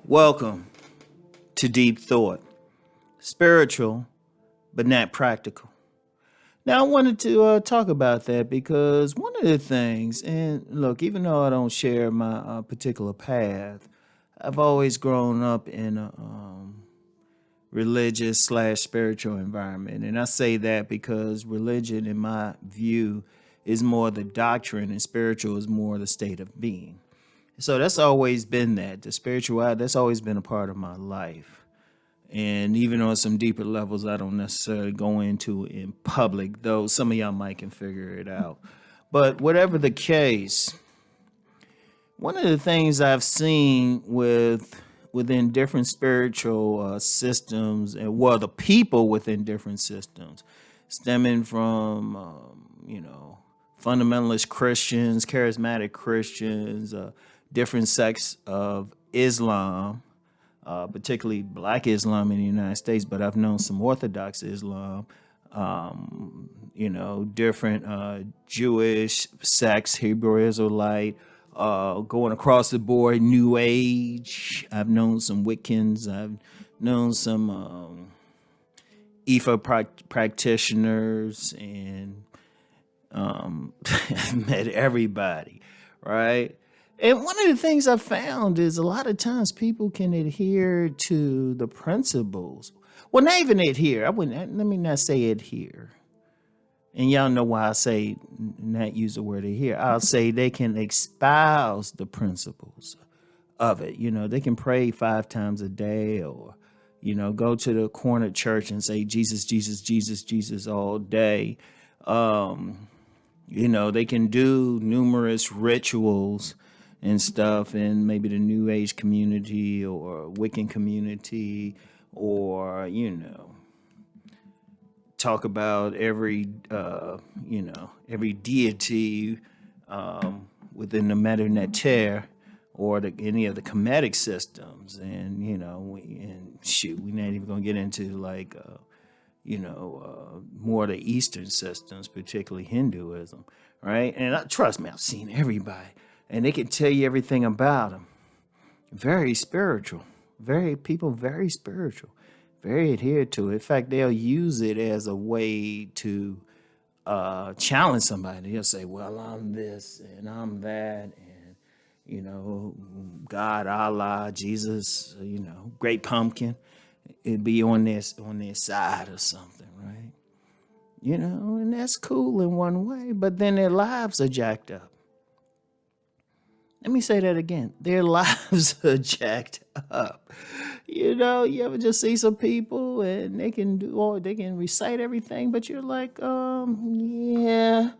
Welcome to Deep Thought, spiritual but not practical. Now, I wanted to talk about that because one of the things, and look, even though I don't share my particular path, I've always grown up in a religious slash spiritual environment. And I say that because religion, in my view, is more the doctrine and spiritual is more the state of being. So that's always been that. The spirituality, that's always been a part of my life. And even on some deeper levels, I don't necessarily go into in public, though some of y'all might can figure it out. But whatever the case, one of the things I've seen within different spiritual systems, and the people within different systems, stemming from, fundamentalist Christians, charismatic Christians, different sects of Islam, particularly Black Islam in the United States, but I've known some Orthodox Islam, different Jewish sects, Hebrew Israelite, going across the board, New Age. I've known some Wiccans. I've known some Ifa practitioners, and I've met everybody, right? And one of the things I found is a lot of times people can adhere to the principles. Well, not even adhere. Let me not say adhere. And y'all know why I say not use the word adhere. I'll say they can espouse the principles of it. They can pray 5 times a day, or, go to the corner church and say Jesus, Jesus, Jesus, Jesus all day. They can do numerous rituals and stuff in maybe the New Age community or Wiccan community, or, talk about every deity within the Mater Neter or any of the Kemetic systems. And, we're not even going to get into more of the Eastern systems, particularly Hinduism, right? And trust me, I've seen everybody. And they can tell you everything about them. Very spiritual, very spiritual, very adhered to it. In fact, they'll use it as a way to challenge somebody. They'll say, well, I'm this and I'm that, and, God, Allah, Jesus, great pumpkin. It'd be on their side or something, right? And that's cool in one way, but then their lives are jacked up. Let me say that again. Their lives are jacked up. You ever just see some people and they can recite everything, but you're like, yeah,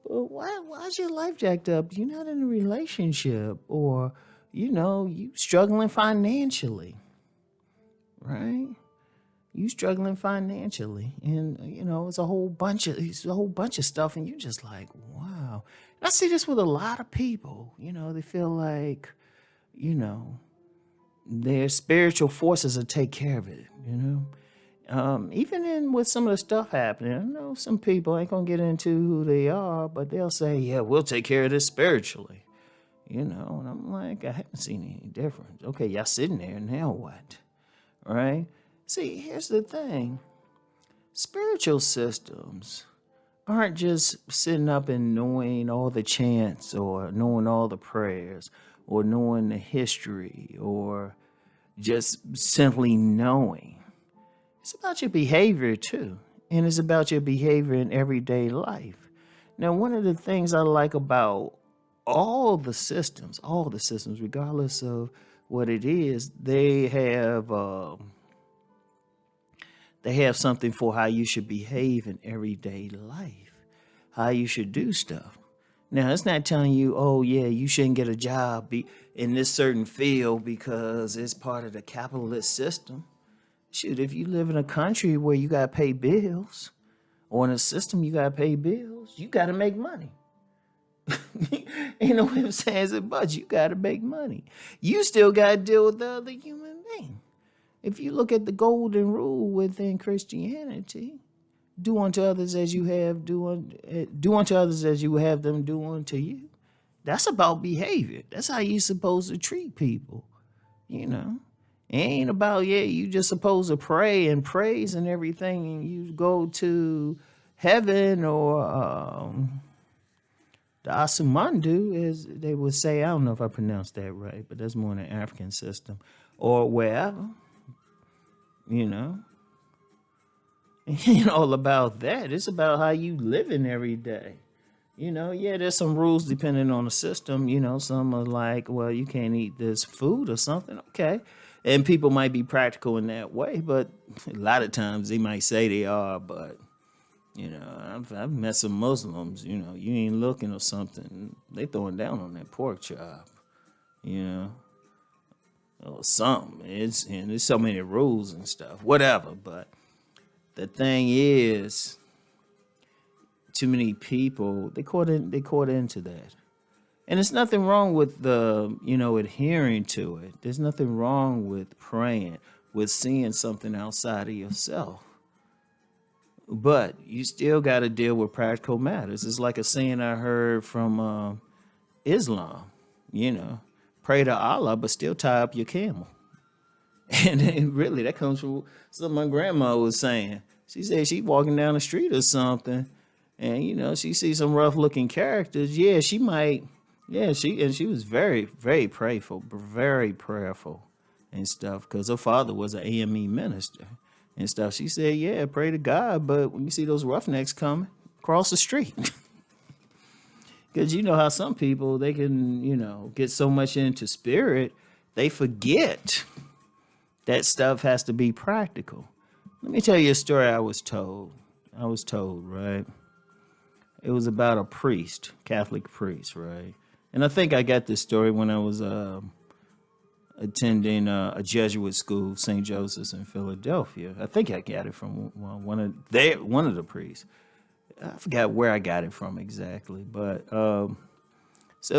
but why's your life jacked up? You're not in a relationship, or, you struggling financially, right? You struggling financially, and it's a whole bunch of stuff, and you're just like, wow. And I see this with a lot of people. They feel like, their spiritual forces will take care of it. Even with some of the stuff happening, I know some people, ain't gonna get into who they are, but they'll say, yeah, we'll take care of this spiritually. And I'm like, I haven't seen any difference. Okay, y'all sitting there, now what? Right? See, here's the thing. Spiritual systems aren't just sitting up and knowing all the chants, or knowing all the prayers, or knowing the history, or just simply knowing. It's about your behavior too. And it's about your behavior in everyday life. Now, one of the things I like about all the systems, regardless of what it is, they have something for how you should behave in everyday life, how you should do stuff. Now, it's not telling you, oh, yeah, you shouldn't get a job in this certain field because it's part of the capitalist system. Shoot, if you live in a country where you got to pay bills, or in a system you got to pay bills, you got to make money. Ain't no ifs, ands, and buts. You got to make money. You still got to deal with the other human being. If you look at the golden rule within Christianity, do unto others as you have do unto others as you have them do unto you. That's about behavior. That's how you supposed to treat people. You know, it ain't about you just supposed to pray and praise and everything, and you go to heaven or the Asumandu, as they would say. I don't know if I pronounced that right, but that's more in the African system or wherever. You know, it ain't all about that. It's about how you living every day. There's some rules depending on the system. Some are like, well, you can't eat this food or something. Okay. And people might be practical in that way, but a lot of times they might say they are, but I've met some Muslims, you ain't looking or something. They throwing down on that pork chop, or something. And there's so many rules and stuff, whatever. But the thing is, too many people they caught into that, and there's nothing wrong with the adhering to it. There's nothing wrong with praying, with seeing something outside of yourself, but you still got to deal with practical matters. It's like a saying I heard from Islam, pray to Allah, but still tie up your camel. And really, that comes from something my grandma was saying. She said she walking down the street or something, and she sees some rough looking characters. Yeah, she might. Yeah, she was very, very prayerful, and stuff, because her father was an AME minister and stuff. She said, yeah, pray to God, but when you see those roughnecks coming, cross the street. Because you know how some people, they can, get so much into spirit, they forget that stuff has to be practical. Let me tell you a story I was told, right? It was about a priest, Catholic priest, right? And I think I got this story when I was attending a Jesuit school, St. Joseph's in Philadelphia. I think I got it from one of the priests. I forgot where I got it from exactly, but so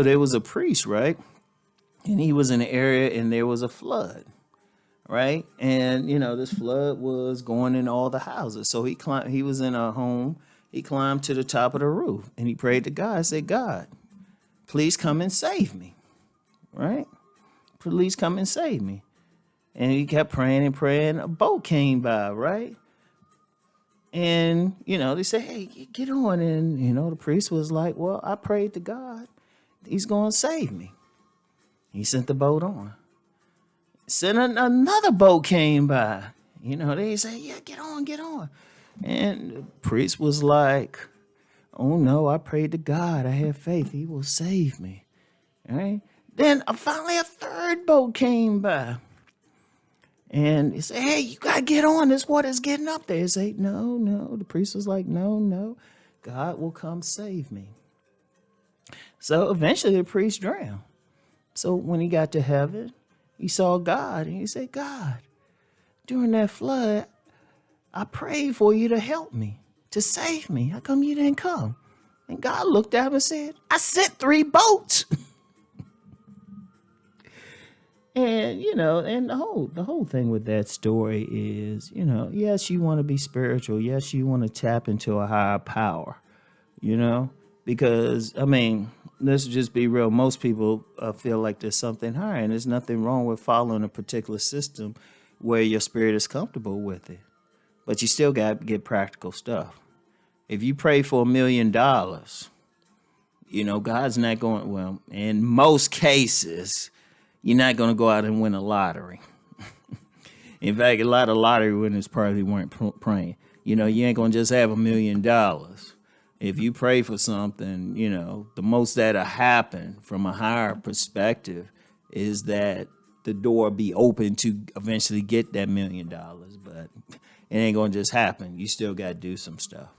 there was a priest, right? And he was in an area, and there was a flood, right? And this flood was going in all the houses. So he was in a home. He climbed to the top of the roof, and he prayed to God. Said, God, please come and save me, right? Please come and save me. And he kept praying and praying. A boat came by, right? And, they said, hey, get on. And, the priest was like, well, I prayed to God. He's going to save me. He sent the boat on. Sent another boat came by. They say, yeah, get on. And the priest was like, oh, no, I prayed to God. I have faith. He will save me. All right. Then finally a third boat came by. And he said, hey, you got to get on. This water's getting up there. He said, no. The priest was like, no. God will come save me. So eventually the priest drowned. So when he got to heaven, he saw God. And he said, God, during that flood, I prayed for you to help me, to save me. How come you didn't come? And God looked at him and said, I sent 3 boats. And, and the whole thing with that story is, yes, you want to be spiritual. Yes, you want to tap into a higher power, because, let's just be real. Most people feel like there's something higher, and there's nothing wrong with following a particular system where your spirit is comfortable with it. But you still got to get practical stuff. If you pray for $1 million, God's not going, well, in most cases, you're not going to go out and win a lottery. In fact, a lot of lottery winners probably weren't praying. You ain't going to just have $1 million. If you pray for something, the most that'll happen from a higher perspective is that the door be open to eventually get that $1 million. But it ain't going to just happen. You still got to do some stuff.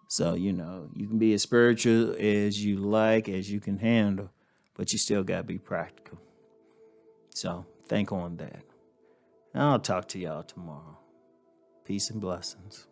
So, you can be as spiritual as you like, as you can handle, but you still got to be practical. So think on that. I'll talk to y'all tomorrow. Peace and blessings.